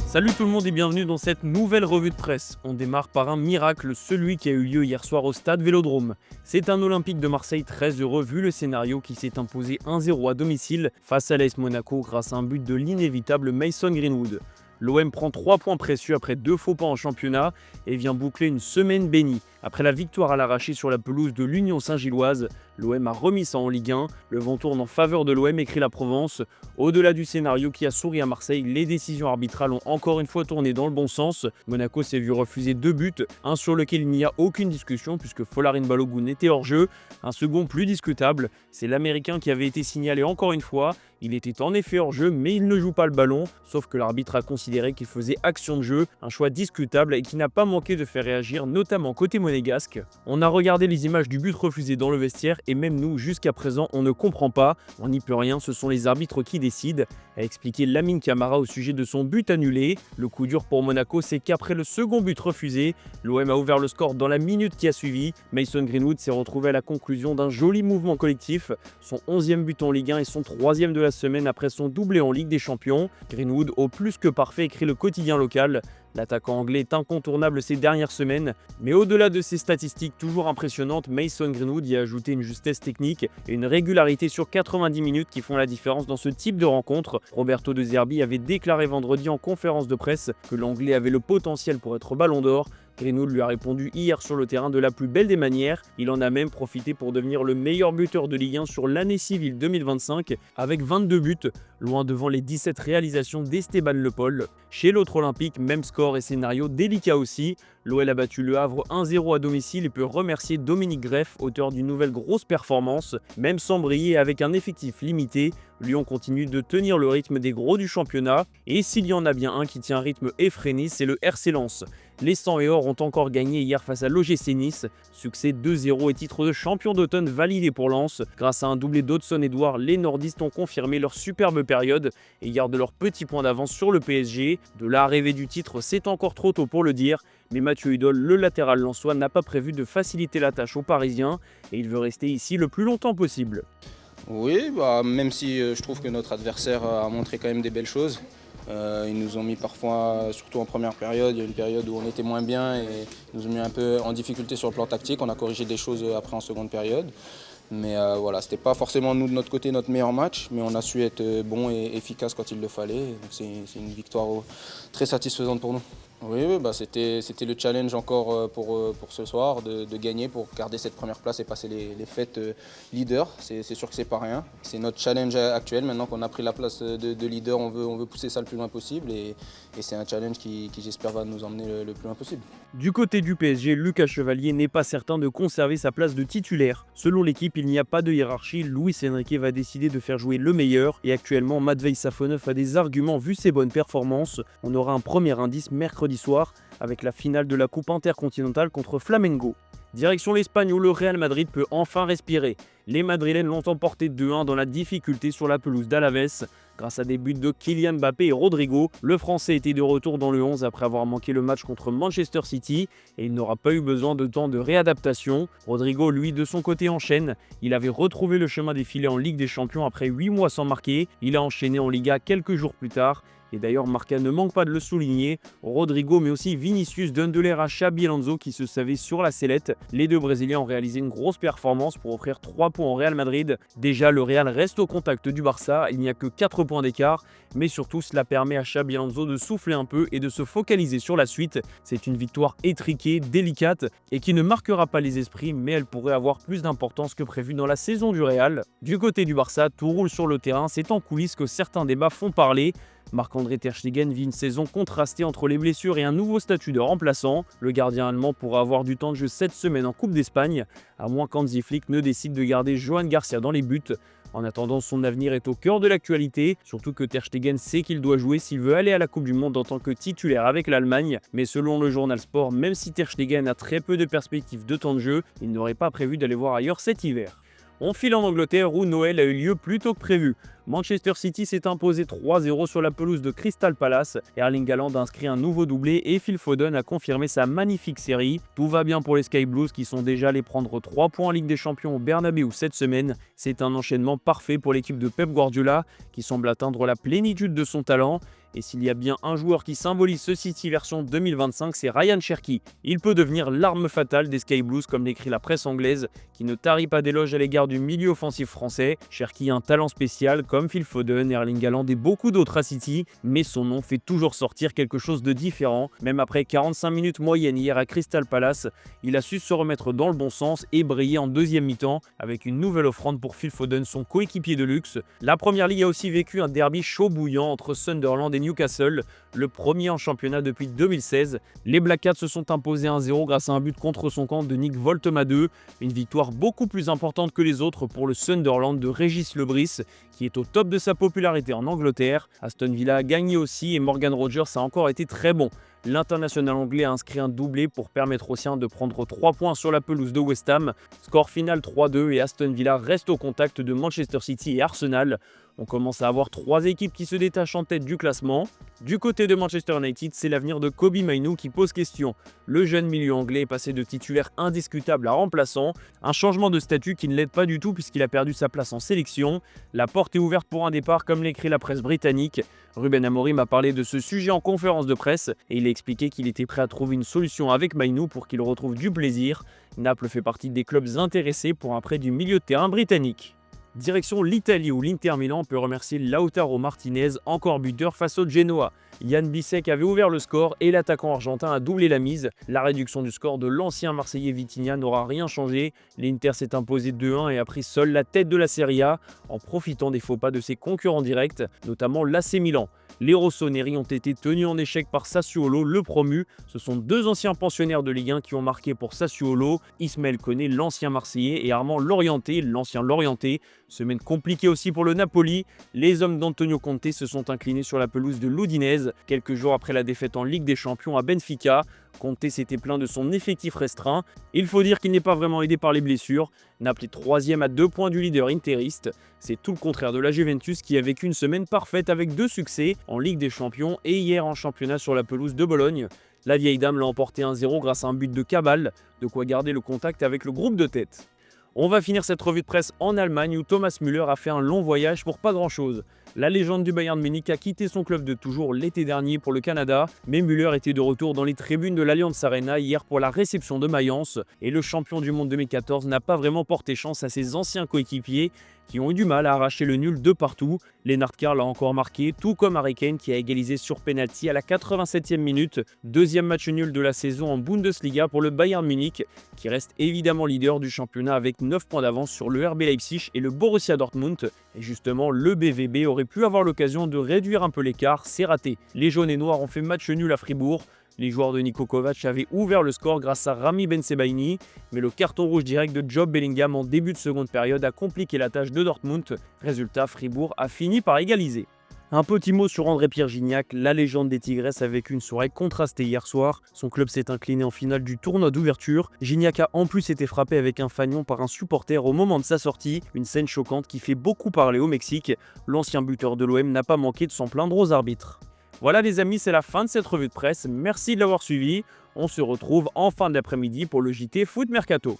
Salut tout le monde et bienvenue dans cette nouvelle revue de presse. On démarre par un miracle, celui qui a eu lieu hier soir au stade Vélodrome. C'est un Olympique de Marseille très heureux vu le scénario qui s'est imposé 1-0 à domicile face à l'AS Monaco grâce à un but de l'inévitable Mason Greenwood. L'OM prend 3 points précieux après 2 faux pas en championnat et vient boucler une semaine bénie. Après la victoire à l'arraché sur la pelouse de l'Union Saint-Gilloise, l'OM a remis ça en Ligue 1. Le vent tourne en faveur de l'OM, écrit la Provence. Au-delà du scénario qui a souri à Marseille, les décisions arbitrales ont encore une fois tourné dans le bon sens. Monaco s'est vu refuser 2 buts, un sur lequel il n'y a aucune discussion puisque Folarin Balogun était hors jeu. Un second plus discutable, c'est l'Américain qui avait été signalé encore une fois. Il était en effet hors jeu, mais il ne joue pas le ballon, sauf que l'arbitre a considéré qu'il faisait action de jeu, un choix discutable et qui n'a pas manqué de faire réagir, notamment côté monégasque. On a regardé les images du but refusé dans le vestiaire et même nous, jusqu'à présent, on ne comprend pas. On n'y peut rien, ce sont les arbitres qui décident, a expliqué Lamine Camara au sujet de son but annulé. Le coup dur pour Monaco, c'est qu'après le second but refusé, l'OM a ouvert le score dans la minute qui a suivi. Mason Greenwood s'est retrouvé à la conclusion d'un joli mouvement collectif, son 11e but en Ligue 1 et son 3e de la semaine après son doublé en Ligue des Champions. Greenwood au plus que parfait, écrit le quotidien local. L'attaquant anglais est incontournable ces dernières semaines, mais au-delà de ses statistiques toujours impressionnantes, Mason Greenwood y a ajouté une justesse technique et une régularité sur 90 minutes qui font la différence dans ce type de rencontre. Roberto De Zerbi avait déclaré vendredi en conférence de presse que l'anglais avait le potentiel pour être ballon d'or. Greenwood lui a répondu hier sur le terrain de la plus belle des manières. Il en a même profité pour devenir le meilleur buteur de Ligue 1 sur l'année civile 2025 avec 22 buts, loin devant les 17 réalisations d'Esteban Le Paul. Chez l'autre Olympique, même score et scénario délicat aussi. L'OL a battu Le Havre 1-0 à domicile et peut remercier Dominique Greff, auteur d'une nouvelle grosse performance. Même sans briller avec un effectif limité, Lyon continue de tenir le rythme des gros du championnat. Et s'il y en a bien un qui tient un rythme effréné, c'est le RC Lens. Les 100 et or ont encore gagné hier face à l'OGC Nice. Succès 2-0 et titre de champion d'automne validé pour Lens. Grâce à un doublé d'Hudson-Edouard, les nordistes ont confirmé leur superbe période et gardent leur petit point d'avance sur le PSG. De là à rêver du titre, c'est encore trop tôt pour le dire. Mais Mathieu Hudol, le latéral lensois, n'a pas prévu de faciliter la tâche aux Parisiens et il veut rester ici le plus longtemps possible. Oui, même si je trouve que notre adversaire a montré quand même des belles choses. Ils nous ont mis parfois, surtout en première période, il y a une période où on était moins bien et ils nous ont mis un peu en difficulté sur le plan tactique. On a corrigé des choses après en seconde période. Mais voilà, c'était pas forcément nous de notre côté notre meilleur match, mais on a su être bon et efficace quand il le fallait. Donc c'est une victoire très satisfaisante pour nous. Oui, c'était le challenge encore pour ce soir, de gagner pour garder cette première place et passer les fêtes leader. C'est sûr que c'est pas rien. C'est notre challenge actuel. Maintenant qu'on a pris la place de leader, on veut pousser ça le plus loin possible et c'est un challenge qui j'espère va nous emmener le plus loin possible. Du côté du PSG, Lucas Chevalier n'est pas certain de conserver sa place de titulaire. Selon l'équipe, il n'y a pas de hiérarchie, Luis Enrique va décider de faire jouer le meilleur et actuellement Matvei Safonov a des arguments vu ses bonnes performances. On aura un premier indice mercredi soir avec la finale de la Coupe intercontinentale contre Flamengo. Direction l'Espagne où le Real Madrid peut enfin respirer. Les Madrilènes l'ont emporté 2-1 dans la difficulté sur la pelouse d'Alaves. Grâce à des buts de Kylian Mbappé et Rodrigo, le Français était de retour dans le 11 après avoir manqué le match contre Manchester City et il n'aura pas eu besoin de temps de réadaptation. Rodrigo, lui, de son côté enchaîne. Il avait retrouvé le chemin des filets en Ligue des Champions après 8 mois sans marquer. Il a enchaîné en Liga quelques jours plus tard. Et d'ailleurs, Marca ne manque pas de le souligner, Rodrigo mais aussi Vinicius donnent de l'air à Xabi Alonso qui se savait sur la sellette. Les deux Brésiliens ont réalisé une grosse performance pour offrir 3 points au Real Madrid. Déjà, le Real reste au contact du Barça, il n'y a que 4 points d'écart, mais surtout cela permet à Xabi Alonso de souffler un peu et de se focaliser sur la suite. C'est une victoire étriquée, délicate et qui ne marquera pas les esprits, mais elle pourrait avoir plus d'importance que prévu dans la saison du Real. Du côté du Barça, tout roule sur le terrain, c'est en coulisses que certains débats font parler. Marc-André Ter Stegen vit une saison contrastée entre les blessures et un nouveau statut de remplaçant. Le gardien allemand pourra avoir du temps de jeu cette semaine en Coupe d'Espagne, à moins qu'Hansi Flick ne décide de garder Johan Garcia dans les buts. En attendant, son avenir est au cœur de l'actualité, surtout que Ter Stegen sait qu'il doit jouer s'il veut aller à la Coupe du Monde en tant que titulaire avec l'Allemagne. Mais selon le journal Sport, même si Ter Stegen a très peu de perspectives de temps de jeu, il n'aurait pas prévu d'aller voir ailleurs cet hiver. On file en Angleterre où Noël a eu lieu plus tôt que prévu. Manchester City s'est imposé 3-0 sur la pelouse de Crystal Palace. Erling Haaland a inscrit un nouveau doublé et Phil Foden a confirmé sa magnifique série. Tout va bien pour les Sky Blues qui sont déjà allés prendre 3 points en Ligue des Champions au Bernabéu cette semaine. C'est un enchaînement parfait pour l'équipe de Pep Guardiola qui semble atteindre la plénitude de son talent. Et s'il y a bien un joueur qui symbolise ce City version 2025, c'est Ryan Cherki. Il peut devenir l'arme fatale des Sky Blues, comme l'écrit la presse anglaise, qui ne tarit pas d'éloges à l'égard du milieu offensif français. Cherki a un talent spécial, comme Phil Foden, Erling Haaland et beaucoup d'autres à City, mais son nom fait toujours sortir quelque chose de différent. Même après 45 minutes moyennes hier à Crystal Palace, il a su se remettre dans le bon sens et briller en deuxième mi-temps, avec une nouvelle offrande pour Phil Foden, son coéquipier de luxe. La Première Ligue a aussi vécu un derby chaud bouillant entre Sunderland et Newcastle, le premier en championnat depuis 2016. Les Black Cats se sont imposés 1-0 grâce à un but contre son camp de Nick Woltemade, une victoire beaucoup plus importante que les autres pour le Sunderland de Régis Lebris, qui est au top de sa popularité en Angleterre. Aston Villa a gagné aussi et Morgan Rogers a encore été très bon. L'international anglais a inscrit un doublé pour permettre aux siens de prendre 3 points sur la pelouse de West Ham. Score final 3-2 et Aston Villa reste au contact de Manchester City et Arsenal. On commence à avoir 3 équipes qui se détachent en tête du classement. Du côté de Manchester United, c'est l'avenir de Kobbie Mainoo qui pose question. Le jeune milieu anglais est passé de titulaire indiscutable à remplaçant, un changement de statut qui ne l'aide pas du tout puisqu'il a perdu sa place en sélection. La porte est ouverte pour un départ comme l'écrit la presse britannique. Ruben Amorim a parlé de ce sujet en conférence de presse et il a expliqué qu'il était prêt à trouver une solution avec Mainoo pour qu'il retrouve du plaisir. Naples fait partie des clubs intéressés pour un prêt du milieu de terrain britannique. Direction l'Italie où l'Inter Milan peut remercier Lautaro Martinez, encore buteur face au Genoa. Jan Bissek avait ouvert le score et l'attaquant argentin a doublé la mise. La réduction du score de l'ancien Marseillais Vitinha n'aura rien changé. L'Inter s'est imposé 2-1 et a pris seul la tête de la Serie A en profitant des faux pas de ses concurrents directs, notamment l'AC Milan. Les rossoneri ont été tenus en échec par Sassuolo, le promu. Ce sont 2 anciens pensionnaires de Ligue 1 qui ont marqué pour Sassuolo, Ismaël Koné, l'ancien Marseillais, et Armand Lorienté, l'ancien Lorienté. Semaine compliquée aussi pour le Napoli. Les hommes d'Antonio Conte se sont inclinés sur la pelouse de l'Udinese, quelques jours après la défaite en Ligue des Champions à Benfica. Conte s'était plaint de son effectif restreint. Il faut dire qu'il n'est pas vraiment aidé par les blessures. Naples est 3e à 2 points du leader interiste. C'est tout le contraire de la Juventus qui a vécu une semaine parfaite avec 2 succès en Ligue des Champions et hier en championnat sur la pelouse de Bologne. La vieille dame l'a emporté 1-0 grâce à un but de Cabal, de quoi garder le contact avec le groupe de tête. On va finir cette revue de presse en Allemagne où Thomas Müller a fait un long voyage pour pas grand chose. La légende du Bayern Munich a quitté son club de toujours l'été dernier pour le Canada, mais Müller était de retour dans les tribunes de l'Allianz Arena hier pour la réception de Mayence et le champion du monde 2014 n'a pas vraiment porté chance à ses anciens coéquipiers qui ont eu du mal à arracher le nul de partout. Lennart Karl a encore marqué, tout comme Harry Kane qui a égalisé sur penalty à la 87e minute. Deuxième match nul de la saison en Bundesliga pour le Bayern Munich, qui reste évidemment leader du championnat avec 9 points d'avance sur le RB Leipzig et le Borussia Dortmund. Et justement, le BVB aurait pu avoir l'occasion de réduire un peu l'écart, c'est raté. Les jaunes et noirs ont fait match nul à Fribourg. Les joueurs de Niko Kovac avaient ouvert le score grâce à Rami Bensebaini, mais le carton rouge direct de Job Bellingham en début de seconde période a compliqué la tâche de Dortmund. Résultat, Fribourg a fini par égaliser. Un petit mot sur André-Pierre Gignac, la légende des Tigresses a vécu une soirée contrastée hier soir. Son club s'est incliné en finale du tournoi d'ouverture. Gignac a en plus été frappé avec un fanion par un supporter au moment de sa sortie, une scène choquante qui fait beaucoup parler au Mexique. L'ancien buteur de l'OM n'a pas manqué de s'en plaindre aux arbitres. Voilà les amis, c'est la fin de cette revue de presse. Merci de l'avoir suivi. On se retrouve en fin d'après-midi pour le JT Foot Mercato.